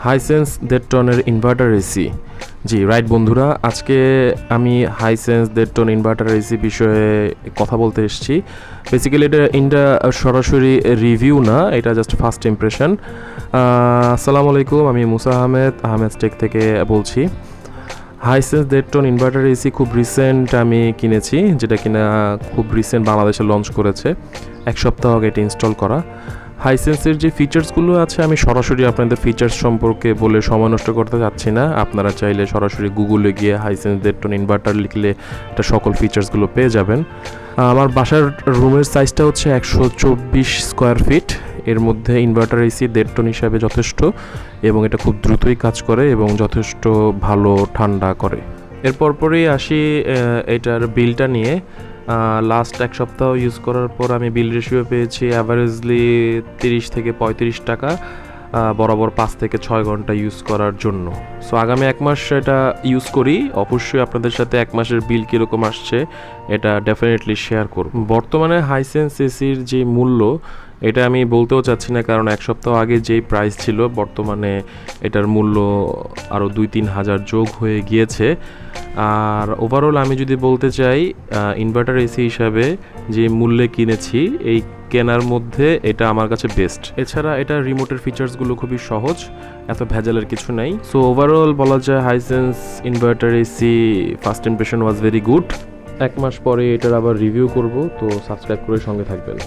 Hisense 1.5 টনের inverter AC. জি right বন্ধুরা, আজকে আমি হাইসেন্স 1.5 টন ইনভার্টার এসি বিষয়ে কথা বলতে এসেছি। বেসিক্যালি এটা সরাসরি রিভিউ না, এটা জাস্ট ফার্স্ট ইমপ্রেশন। আসসালামু আলাইকুম, আমি মুসা আহমেদ টেক থেকে বলছি। হাইসেন্স 1.5 টন ইনভার্টার এসি খুব রিসেন্ট আমি কিনেছি, যেটা কিনা খুব রিসেন্ট বাংলাদেশে লঞ্চ করেছে, এক সপ্তাহ আগে এটা ইনস্টল করা। হাইসেন্সের যে ফিচার্সগুলো আছে আমি সরাসরি আপনাদের ফিচার্স সম্পর্কে বলে সময় নষ্ট করতে চাচ্ছি না। আপনারা চাইলে সরাসরি গুগলে গিয়ে হাইসেন্স 1.5 টন ইনভার্টার লিখলে এটা সকল ফিচার্সগুলো পেয়ে যাবেন। আমার বাসার রুমের সাইজটা হচ্ছে 124 স্কোয়ার ফিট। এর মধ্যে ইনভার্টার এসি 1.5 টন হিসাবে যথেষ্ট, এবং এটা খুব দ্রুতই কাজ করে এবং যথেষ্ট ভালো ঠান্ডা করে। এরপর পরই আসি এটার বিলটা নিয়ে। লাস্ট এক সপ্তাহ ইউজ করার পর আমি বিল রেশিও পেয়েছি অ্যাভারেজলি 30 থেকে 35 টাকা, বরাবর 5 থেকে 6 ঘন্টা ইউজ করার জন্য। সো আগামী এক মাস এটা ইউজ করি, অবশ্যই আপনাদের সাথে এক মাসের বিল কীরকম আসছে এটা ডেফিনেটলি শেয়ার করব। বর্তমানে হাইসেন্স এসির যে মূল্য এটা আমি বলতেও চাচ্ছি না, কারণ এক সপ্তাহ আগে যেই প্রাইস ছিল বর্তমানে এটার মূল্য আরও 2-3 হাজার যোগ হয়ে গিয়েছে। আর ওভারঅল আমি যদি বলতে চাই, ইনভার্টার এসি হিসাবে যে মূল্যে কিনেছি এই কেনার মধ্যে এটা আমার কাছে বেস্ট। এছাড়া এটা রিমোটের ফিচার্সগুলো খুবই সহজ, এত ভেজালের কিছু নাই। সো ওভারঅল বলা যায় Hisense inverter AC first impression was very good. এক মাস পরে এটার আবার রিভিউ করব, তো সাবস্ক্রাইব করে সঙ্গে থাকবেন।